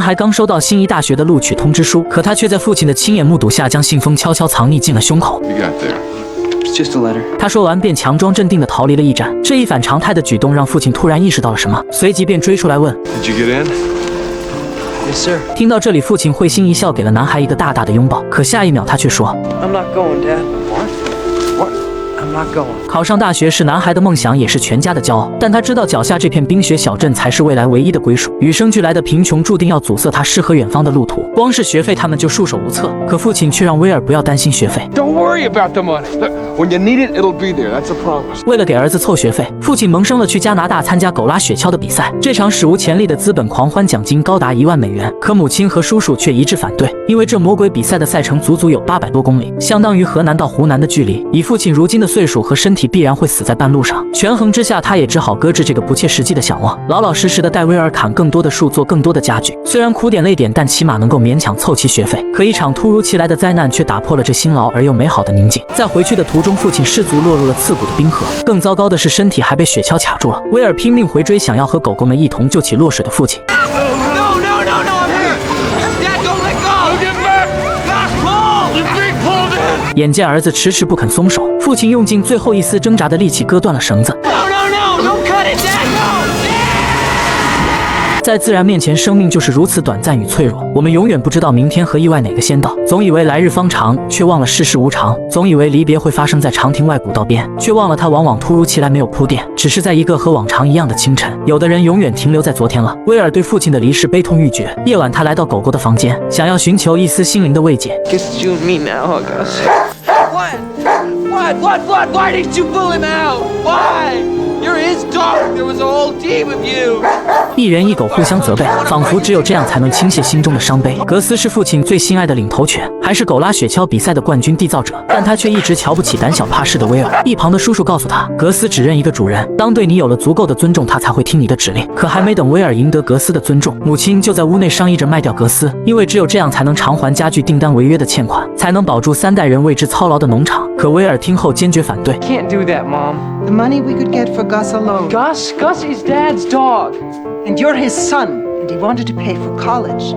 还刚收到心仪大学的录取通知书，可他却在父亲的亲眼目睹下将信封悄悄藏匿进了胸口。他说完便强装镇定地逃离了驿站。这一反常态的举动让父亲突然意识到了什么，随即便追出来问。Yes, sir. 听到这里，父亲会心一笑，给了男孩一个大大的拥抱。可下一秒，他却说 I'm not going, Dad. What? I'm not going. 考上大学是男孩的梦想，也是全家的骄傲。但他知道脚下这片冰雪小镇才是未来唯一的归属。与生俱来的贫穷注定要阻塞他诗和远方的路途。光是学费，他们就束手无策。可父亲却让威尔不要担心学费。Don't worry about the money. Look, when you need it, it'll be there. That's a promise. 为了给儿子凑学费，父亲萌生了去加拿大参加狗拉雪橇的比赛。这场史无前例的资本狂欢奖金高达1万美元。可母亲和叔叔却一致反对，因为这魔鬼比赛的赛程足足有800多公里，相当于河南到湖南的距离。以父亲如今的岁数和身体，必然会死在半路上。权衡之下，他也只好搁置这个不切实际的想望，老老实实的带威尔砍更多的树，做更多的家具。虽然苦点累点，但起码能够勉强凑齐学费。可一场突如其来的灾难却打破了这辛劳而又美好的宁静。在回去的途中，父亲失足落入了刺骨的冰河，更糟糕的是身体还被雪橇卡住了。威尔拼命回追，想要和狗狗们一同救起落水的父亲。眼见儿子迟迟不肯松手，父亲用尽最后一丝挣扎的力气割断了绳子。在自然面前，生命就是如此短暂与脆弱。我们永远不知道明天和意外哪个先到。总以为来日方长，却忘了世事无常；总以为离别会发生在长亭外古道边，却忘了它往往突如其来，没有铺垫，只是在一个和往常一样的清晨。有的人永远停留在昨天了。威尔对父亲的离世悲痛欲绝。夜晚，他来到狗狗的房间，想要寻求一丝心灵的慰藉。Guess it's you and me now, huh, Gus? Why did you pull him out? Why? You're his dog. There was a whole team of you. 一人一狗互相责备，仿佛只有这样才能倾泻心中的伤悲。格斯是父亲最心爱的领头犬，还是狗拉雪橇比赛的冠军缔造者，但他却一直瞧不起胆小怕事的威尔。一旁的叔叔告诉他，格斯只认一个主人，当对你有了足够的尊重，他才会听你的指令。可还没等威尔赢得格斯的尊重，母亲就在屋内商议着卖掉格斯，因为只有这样才能偿还家具订单违约的欠款，才能保住3代人为之操劳的农场。可威尔听后坚决反对。Can't do that, Mom. The money we could get for Gus alone. Gus is Dad's dog. And you're his son, and he wanted to pay for college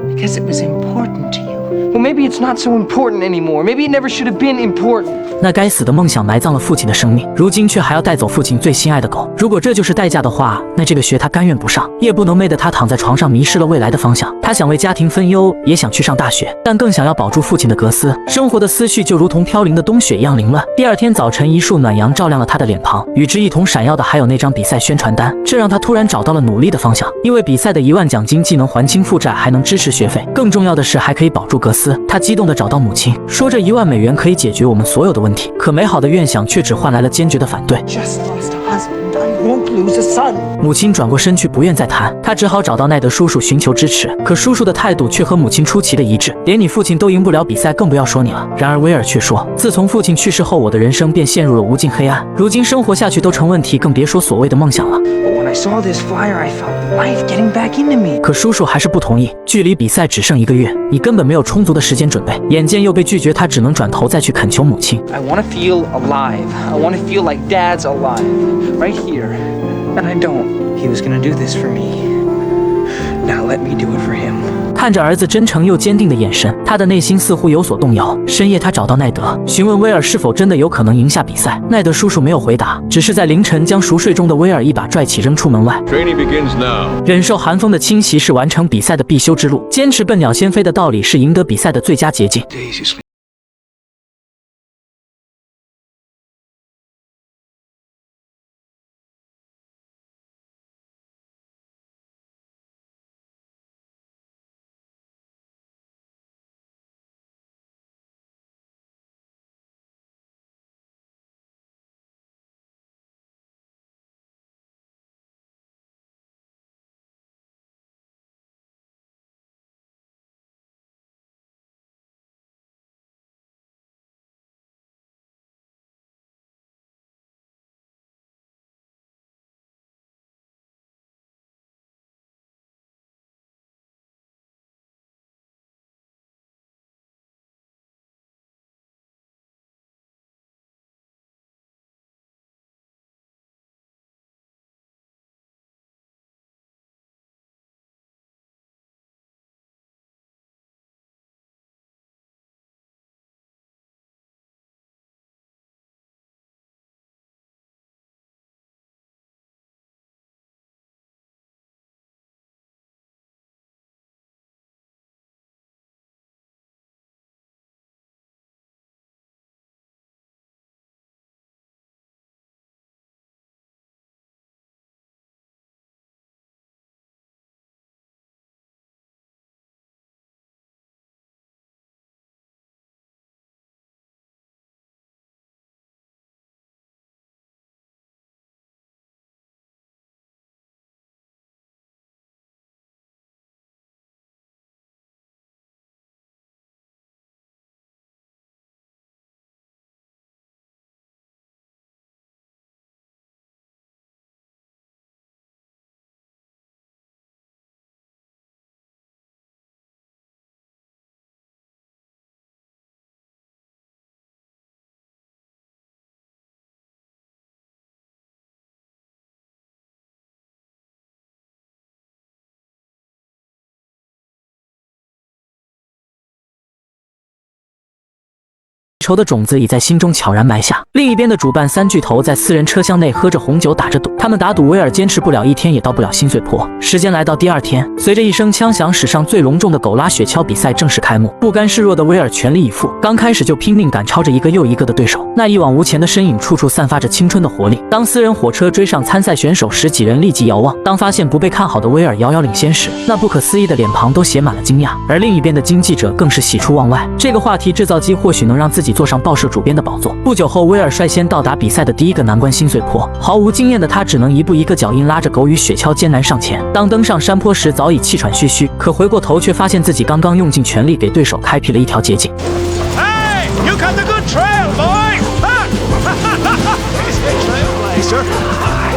because it was important to you. Well, maybe it's not so important anymore. Maybe it never should have been important. 那该死的梦想埋葬了父亲的生命，如今却还要带走父亲最心爱的狗。如果这就是代价的话，那这个学他甘愿不上。夜不能寐的他躺在床上，迷失了未来的方向。他想为家庭分忧，也想去上大学，但更想要保住父亲的格斯。生活的思绪就如同飘零的冬雪一样凌乱。第二天早晨，一束暖阳照亮了他的脸庞，与之一同闪耀的还有那张比赛宣传单。这让他突然找到了努力的方向，因为比赛的1万奖金既能还清负债，还能支持学费。更重要的是，还可以保住格斯。他激动地找到母亲，说这1万美元可以解决我们所有的问题。可美好的愿想却只换来了坚决的反对。Just lost a husband. I won't lose a son. 母亲转过身去，不愿再谈。他只好找到奈德叔叔寻求支持，可叔叔的态度却和母亲出奇的一致，连你父亲都赢不了比赛，更不要说你了。然而威尔却说，自从父亲去世后，我的人生便陷入了无尽黑暗，如今生活下去都成问题，更别说所谓的梦想了。But when I saw this flyer, I felt life getting back into me. 可叔叔还是不同意，距离比赛只剩1个月，你根本没有充足的时间准备。眼见又被拒绝，他只能转头再去恳求母亲。I want to feel alive. I want to feel like Dad's alive, right here. And I don't. He was gonna do this for me. Now let me do it for him. 看着儿子真诚又坚定的眼神，他的内心似乎有所动摇。深夜，他找到奈德，询问威尔是否真的有可能赢下比赛。奈德叔叔没有回答，只是在凌晨将熟睡中的威尔一把拽起，扔出门外。Training begins now. 忍受寒风的侵袭是完成比赛的必修之路，坚持笨鸟先飞的道理是赢得比赛的最佳捷径。Days 仇的种子已在心中悄然埋下。另一边的主办三巨头在私人车厢内喝着红酒打着赌，他们打赌威尔坚持不了一天也到不了新岁坡。时间来到第二天，随着一声枪响，史上最隆重的狗拉雪橇比赛正式开幕。不甘示弱的威尔全力以赴，刚开始就拼命赶超着一个又一个的对手，那一往无前的身影处处散发着青春的活力。当私人火车追上参赛选手时，几人立即遥望，当发现不被看好的威尔遥遥领先时，那不可思议的脸庞都写满了惊讶。而另一边的经纪者更是喜出望外，这个话题制造机或许能让自己坐上报社主编的宝座。不久后，威尔率先到达比赛的第一个难关新岁坡，毫无经验的他只能一步一个脚印拉着狗与雪橇艰难上前。当登上山坡时，早已气喘吁吁，可回过头却发现自己刚刚用尽全力给对手开辟了一条捷径。Hey, you got the good trail, boy.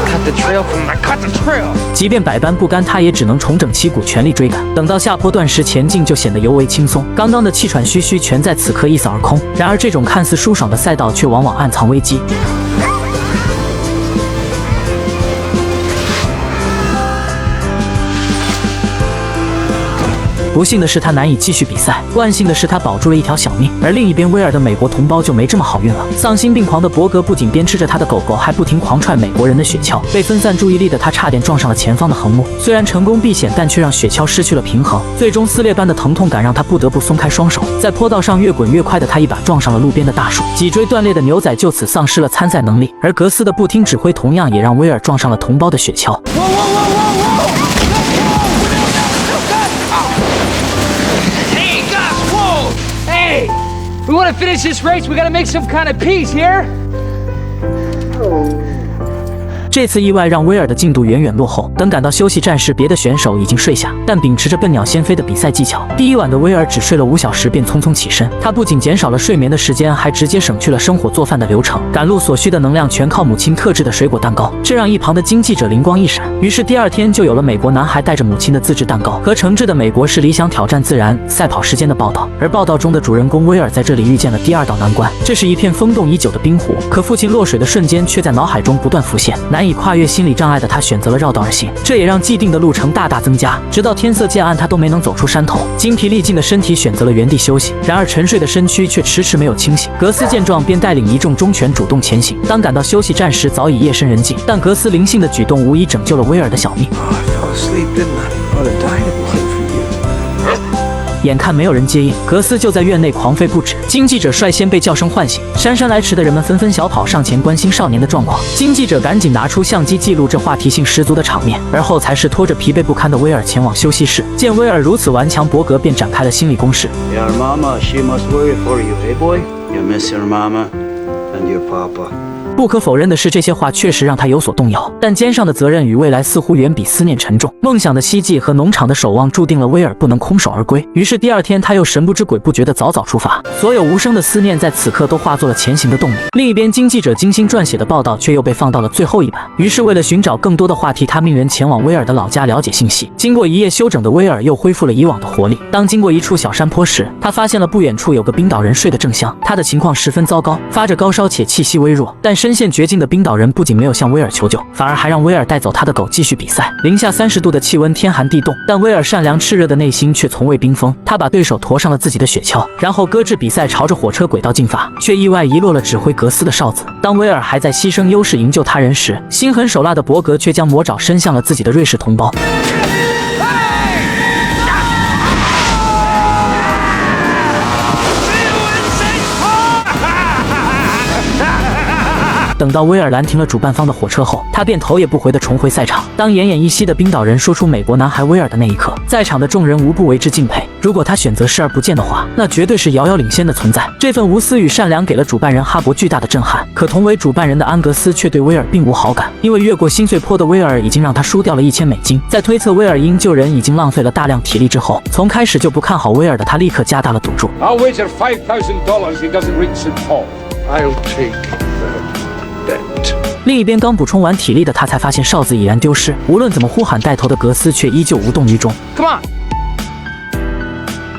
Cut the trail from I cut the trail. 即便百般不甘，他也只能重整旗鼓，全力追赶。等到下坡段时，前进就显得尤为轻松，刚刚的气喘吁吁全在此刻一扫而空。然而，这种看似舒爽的赛道却往往暗藏危机。不幸的是，他难以继续比赛；万幸的是，他保住了一条小命。而另一边，威尔的美国同胞就没这么好运了。丧心病狂的伯格不仅鞭笞着他的狗狗，还不停狂踹美国人的雪橇。被分散注意力的他差点撞上了前方的横木，虽然成功避险，但却让雪橇失去了平衡。最终，撕裂般的疼痛感让他不得不松开双手。在坡道上越滚越快的他，一把撞上了路边的大树，脊椎断裂的牛仔就此丧失了参赛能力。而格斯的不听指挥，同样也让威尔撞上了同胞的雪橇。We want to finish this race. We got to make some kind of peace here. 这次意外让威尔的进度远远落后。等赶到休息站时，别的选手已经睡下，但秉持着笨鸟先飞的比赛技巧，第一晚的威尔只睡了5小时便匆匆起身。他不仅减少了睡眠的时间，还直接省去了生火做饭的流程，赶路所需的能量全靠母亲特制的水果蛋糕，这让一旁的经纪者灵光一闪。于是第二天就有了美国男孩带着母亲的自制蛋糕和诚挚的美国式理想挑战自然赛跑时间的报道。而报道中的主人公威尔在这里遇见了第二道难关，这是一片封冻已久的冰湖，可父亲落水的瞬间却在脑海中不断浮现。难以跨越心理障碍的他选择了绕道而行，这也让既定的路程大大增加。直到天色渐暗，他都没能走出山头，精疲力尽的身体选择了原地休息。然而沉睡的身躯却迟迟没有清醒。格斯见状便带领一众忠犬主动前行。当赶到休息站时，早已夜深人静，但格斯灵性的举动无疑拯救了威尔的小命。眼看没有人接应，格斯就在院内狂吠不止。经纪者率先被叫声唤醒，姗姗来迟的人们纷纷小跑上前关心少年的状况。经纪者赶紧拿出相机记录这话题性十足的场面，而后才是拖着疲惫不堪的威尔前往休息室。见威尔如此顽强，伯格便展开了心理攻势。Your mama, she must worry for you, hey boy? You miss your mama and your papa.不可否认的是，这些话确实让他有所动摇，但肩上的责任与未来似乎远比思念沉重。梦想的希冀和农场的守望注定了威尔不能空手而归。于是第二天，他又神不知鬼不觉地早早出发，所有无声的思念在此刻都化作了前行的动力。另一边，经纪者精心撰写的报道却又被放到了最后一版。于是为了寻找更多的话题，他命人前往威尔的老家了解信息。经过一夜休整的威尔又恢复了以往的活力。当经过一处小山坡时，他发现了不远处有个冰岛人睡得正香，他的情况十分糟糕，发着高烧且气息微弱，但身陷绝境的冰岛人不仅没有向威尔求救，反而还让威尔带走他的狗继续比赛。零下30度的气温，天寒地冻，但威尔善良炽热的内心却从未冰封。他把对手驮上了自己的雪橇，然后搁置比赛，朝着火车轨道进发，却意外遗落了指挥格斯的哨子。当威尔还在牺牲优势营救他人时，心狠手辣的伯格却将魔爪伸向了自己的瑞士同胞。等到威尔拦停了主办方的火车后，他便头也不回地重回赛场。当奄奄一息的冰岛人说出美国男孩威尔的那一刻，在场的众人无不为之敬佩。如果他选择视而不见的话，那绝对是遥遥领先的存在。这份无私与善良给了主办人哈勃巨大的震撼。可同为主办人的安格斯却对威尔并无好感，因为越过新岁坡的威尔已经让他输掉了1000美金。在推测威尔因救人已经浪费了大量体力之后，从开始就不看好威尔的他立刻加大了赌注。 I'll wager $5,000 he doesn't reach St. Paul. I'll take that bet. 另一边，刚补充完体力的他才发现哨子已然丢失，无论怎么呼喊带头的格斯却依旧无动于衷。Come on.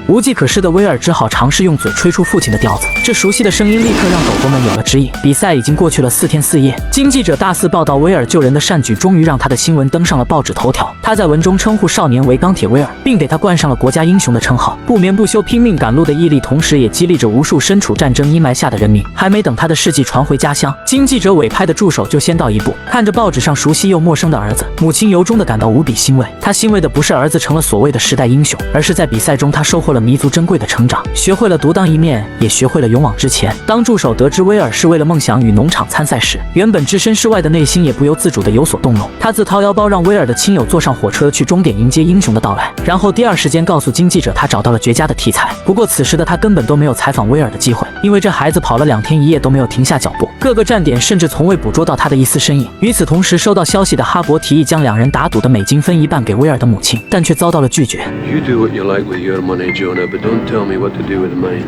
无计可施的威尔只好尝试用嘴吹出父亲的调子，这熟悉的声音立刻让狗狗们有了指引。比赛已经过去了4天4夜，经记者大肆报道威尔救人的善举，终于让他的新闻登上了报纸头条。他在文中称呼少年为钢铁威尔，并给他冠上了国家英雄的称号。不眠不休、拼命赶路的毅力，同时也激励着无数身处战争阴霾下的人民。还没等他的事迹传回家乡，经记者委派的助手就先到一步。看着报纸上熟悉又陌生的儿子，母亲由衷的感到无比欣慰。她欣慰的不是儿子成了所谓的时代英雄，而是在比赛中他收获了弥足珍贵的成长，学会了独当一面，也学会了勇往直前。当助手得知威尔是为了梦想与农场参赛时，原本置身事外的内心也不由自主的有所动容。他自掏腰包让威尔的亲友坐上火车去终点迎接英雄的到来，然后第二时间告诉经记者他找到了绝佳的题材。不过此时的他根本都没有采访威尔的机会，因为这孩子跑了2天1夜都没有停下脚步，各个站点甚至从未捕捉到他的一丝身影。与此同时，收到消息的哈勃提议将2人打赌的美金分一半给威尔的母亲，但却遭到了拒绝。You do what you like with your money, Jonah, but don't tell me what to do with mine.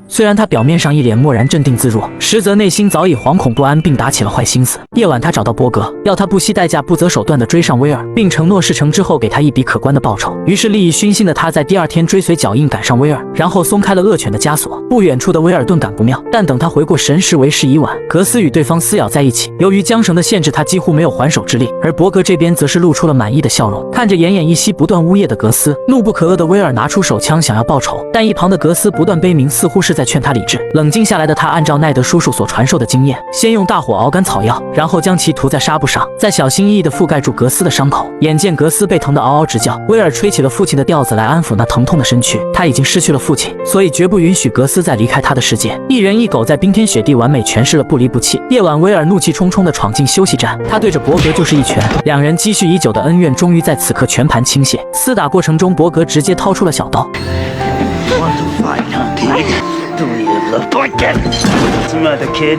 虽然他表面上一脸漠然镇定自若，实则内心早已惶恐不安，并打起了坏心思。夜晚，他找到伯格，要他不惜代价、不择手段地追上威尔，并承诺事成之后给他一笔可观的报酬。于是利益熏心的他在第2天追随脚印赶上威尔，然后松开了恶犬的枷锁。不远处的威尔顿感不妙，但等他回过神时，为时已晚。格斯与对方撕咬在一起，由于缰绳的限制，他几乎没有还手之力。而伯格这边则是露出了满意的笑容，看着奄奄一息、不断呜咽的格斯，怒不可遏的威尔拿出手枪想要报仇，但一旁的格斯不断悲鸣，似乎是在劝他理智。冷静下来的他按照奈德叔叔所传授的经验，先用大火熬干草药，然后将其涂在纱布上，再小心翼翼地覆盖住格斯的伤口。眼见格斯被疼得嗷嗷直叫，威尔吹起了父亲的调子来安抚那疼痛的身躯。他已经失去了父亲，所以绝不允许格斯再离开他的世界。一人一狗在冰天雪地完美诠释了不离不弃。夜晚，威尔怒气冲冲地闯进休息站，他对着伯格就是一拳，2人积蓄已久的恩怨终于在此刻全盘倾泻。厮打过程中，伯格直接掏出了小刀。Do you look like it? What's the matter, kid?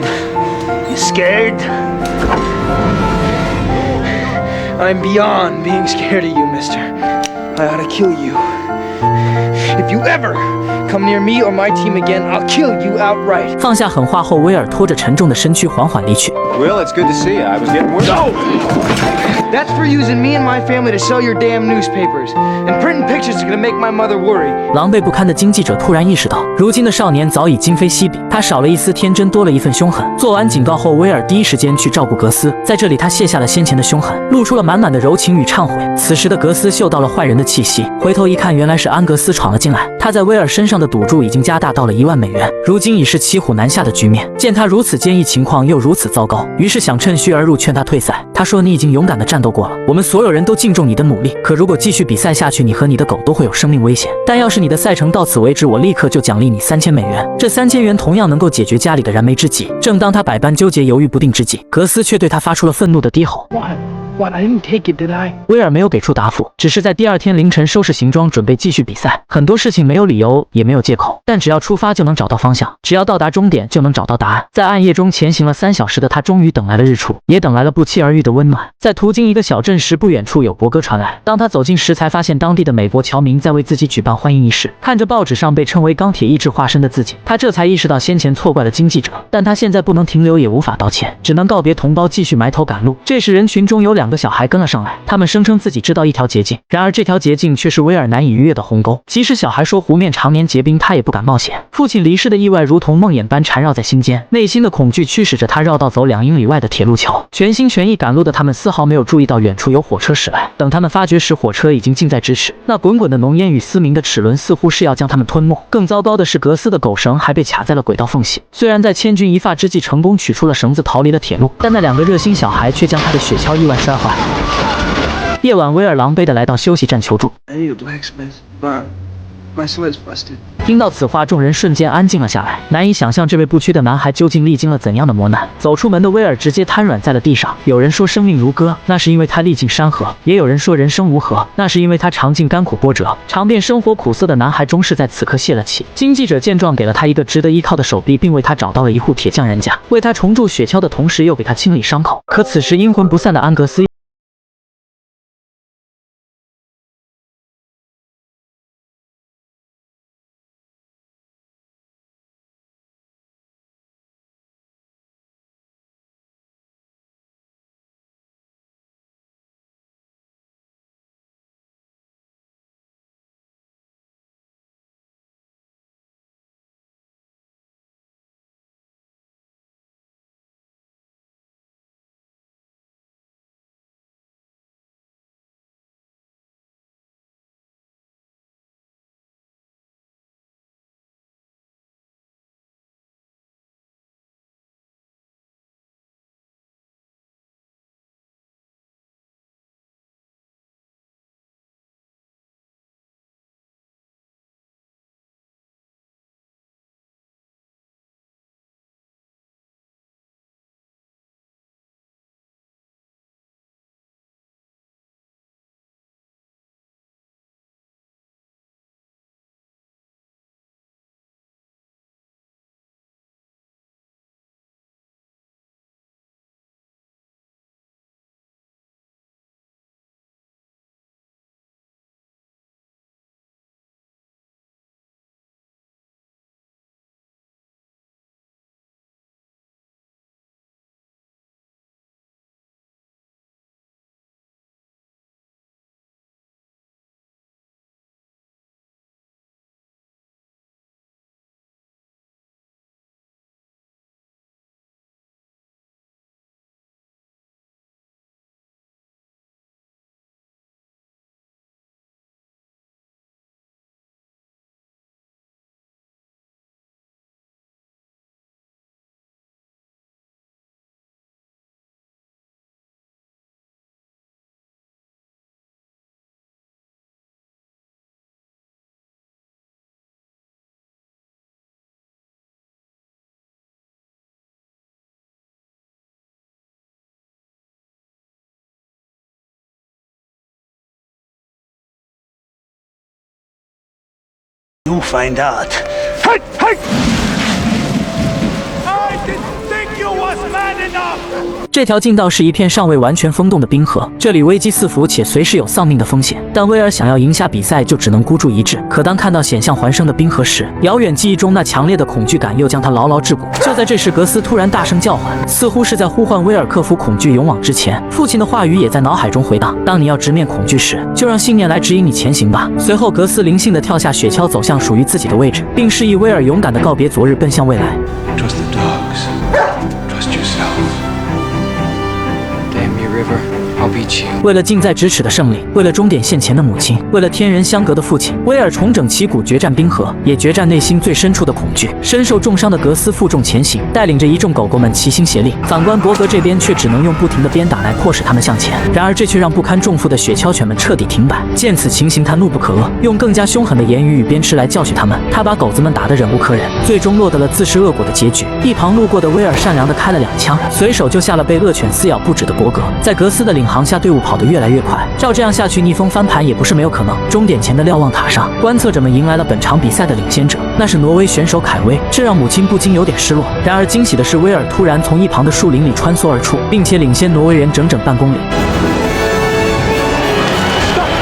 You scared? I'm beyond being scared of you, mister. I ought to kill you. If you ever come near me or my team again, I'll kill you outright. 放下狠话后，威尔拖着沉重的身躯缓缓离去。Will, it's good to see you. I was getting worried. No! That's for using me and my family to sell your damn newspapers. And printing pictures is gonna make my mother worry. 狼狈不堪的经记者突然意识到，如今的少年早已今非昔比，他少了一丝天真，多了一份凶狠。做完警告后，威尔第一时间去照顾格斯，在这里他卸下了先前的凶狠，露出了满满的柔情与忏悔。此时的格斯嗅到了坏人的气息，回头一看，原来是安格斯闯了进来。他在威尔身上的赌注已经加大到了1万美元，如今已是骑虎难下的局面。见他如此坚毅，情况又如此糟糕，于是想趁虚而入，劝他退赛。他说：“你已经勇敢地战斗过了，我们所有人都敬重你的努力。可如果继续比赛下去，你和你的狗都会有生命危险。但要是你的赛程到此为止，我立刻就奖励你3000美元。这3000元同样能够解决家里的燃眉之急。”正当他百般纠结、犹豫不定之际，格斯却对他发出了愤怒的低吼。What? I didn't take it, did I? 威尔没有给出答复，只是在第2天凌晨收拾行装，准备继续比赛。很多事情没有理由，也没有借口，但只要出发就能找到方向，只要到达终点就能找到答案。在暗夜中前行了3小时的他，终于等来了日出，也等来了不期而遇的温暖。在途经一个小镇时，不远处有伯歌传来。当他走近时，才发现当地的美国侨民在为自己举办欢迎仪式。看着报纸上被称为钢铁意志化身的自己，他这才意识到先前错怪了经记者。但他现在不能停留，也无法道歉，只能告别同胞，继续埋头赶路。这时人群中有2个小孩跟了上来，他们声称自己知道一条捷径，然而这条捷径却是威尔难以逾越的鸿沟。即使小孩说湖面常年结冰，他也不敢冒险。父亲离世的意外如同梦魇般缠绕在心间，内心的恐惧驱使着他绕道走2英里外的铁路桥。全心全意赶路的他们丝毫没有注意到远处有火车驶来。等他们发觉时，火车已经近在咫尺，那滚滚的浓烟与嘶鸣的齿轮似乎是要将他们吞没。更糟糕的是，格斯的狗绳还被卡在了轨道缝隙。虽然在千钧一发之际成功取出了绳子，逃离了铁路，但那2个热心小孩却将他的雪橇意外摔坏。夜晚，威尔狼狈地来到休息站求助。 I need a blacksmith, but my sled's busted. 听到此话，众人瞬间安静了下来。难以想象这位不屈的男孩究竟历经了怎样的磨难。走出门的威尔直接瘫软在了地上。有人说生命如歌，那是因为他历尽山河；也有人说人生无何，那是因为他尝尽甘苦波折。尝遍生活苦涩的男孩终是在此刻泄了气。经记者见状，给了他一个值得依靠的手臂，并为他找到了一户铁匠人家，为他重铸雪橇的同时，又给他清理伤口。可此时阴魂不散的安格斯 find out. Hey! Hey! I didn't think you was man enough! 这条近道是一片尚未完全封冻的冰河，这里危机四伏且随时有丧命的风险。但威尔想要赢下比赛，就只能孤注一掷。可当看到险象环生的冰河时，遥远记忆中那强烈的恐惧感又将他牢牢桎梏。就在这时，格斯突然大声叫唤，似乎是在呼唤威尔克服恐惧，勇往直前。父亲的话语也在脑海中回荡：当你要直面恐惧时，就让信念来指引你前行吧。随后，格斯灵性地跳下雪橇，走向属于自己的位置，并示意威尔勇敢地告别昨日，奔向未来。Trust the dogs. Trust yourself. Damn you, River. I'll beat you. 为了近在咫尺的胜利，为了终点线前的母亲，为了天人相隔的父亲，威尔重整旗鼓，决战冰河，也决战内心最深处的恐惧。身受重伤的格斯负重前行，带领着一众狗狗们齐心协力。反观伯格这边，却只能用不停的鞭打来迫使他们向前。然而这却让不堪重负的雪橇犬们彻底停摆。见此情形，他怒不可遏，用更加凶狠的言语与鞭笞来教训他们。他把狗子们打得忍无可忍，最终落得了自食恶果的结局。一旁路过的威尔善良地开了2枪，随手救下了被恶犬撕咬不止的伯格。在格斯的领航下，队伍跑得越来越快，照这样下去，逆风翻盘也不是没有可能。终点前的瞭望塔上，观测者们迎来了本场比赛的领先者，那是挪威选手凯威，这让母亲不禁有点失落。然而惊喜的是，威尔突然从一旁的树林里穿梭而出，并且领先挪威人整整半公里。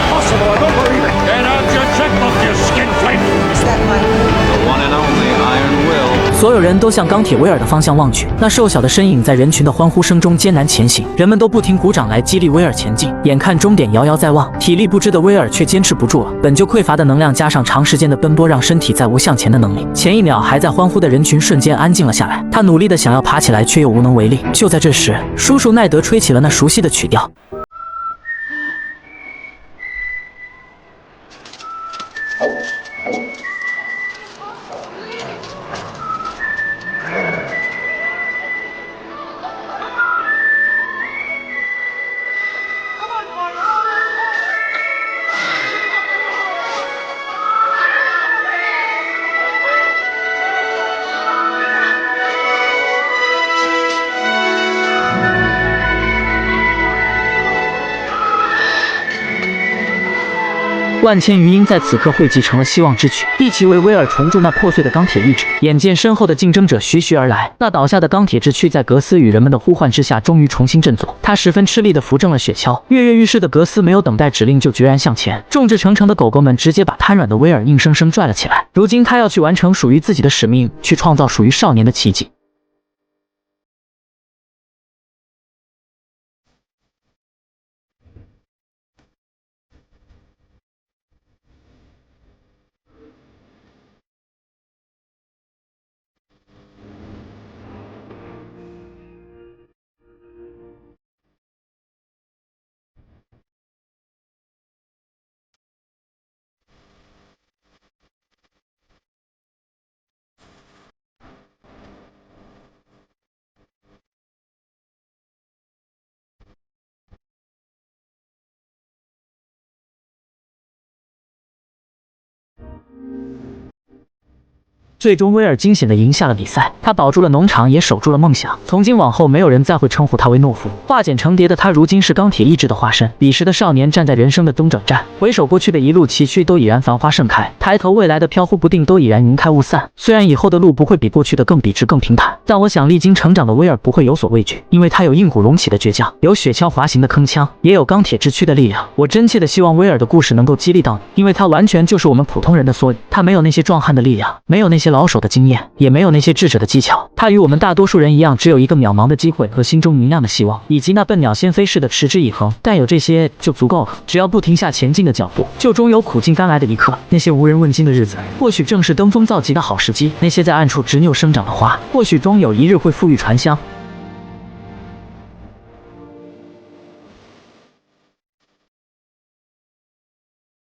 Possible, I don't believe it! Get out your checkbook, you skinflint! Is that Michael? The one and only Iron Will. 所有人都向钢铁威尔的方向望去，那瘦小的身影在人群的欢呼声中艰难前行，人们都不停鼓掌来激励威尔前进。眼看终点遥遥在望，体力不支的威尔却坚持不住了。本就匮乏的能量加上长时间的奔波，让身体再无向前的能力。前一秒还在欢呼的人群瞬间安静了下来，他努力的想要爬起来，却又无能为力。就在这时，叔叔奈德吹起了那熟悉的曲调。万千余音在此刻汇集成了希望之曲，一起为威尔重铸那破碎的钢铁意志。眼见身后的竞争者徐徐而来，那倒下的钢铁之躯在格斯与人们的呼唤之下，终于重新振作。他十分吃力地扶正了雪橇，跃跃欲试的格斯没有等待指令就决然向前。众志成城的狗狗们直接把瘫软的威尔硬生生拽了起来。如今他要去完成属于自己的使命，去创造属于少年的奇迹。最终，威尔惊险地赢下了比赛，他保住了农场，也守住了梦想。从今往后，没有人再会称呼他为懦夫。化茧成蝶的他，如今是钢铁意志的化身。彼时的少年站在人生的中转站，回首过去的一路崎岖，都已然繁花盛开；抬头未来的飘忽不定，都已然云开雾散。虽然以后的路不会比过去的更笔直、更平坦，但我想历经成长的威尔不会有所畏惧，因为他有硬骨隆起的倔强，有雪橇滑行的铿锵，也有钢铁之躯的力量。我真切的希望威尔的故事能够激励到你，因为他完全就是我们普通人的缩影。他没有那些壮汉的力量，没有那些老手的经验，也没有那些智者的技巧。他与我们大多数人一样，只有一个渺茫的机会和心中明亮的希望，以及那笨鸟先飞似的持之以恒。但有这些就足够了，只要不停下前进的脚步，就终有苦尽甘来的一刻。那些无人问津的日子，或许正是登峰造极的好时机；那些在暗处执拗生长的花，或许终有一日会馥郁传香。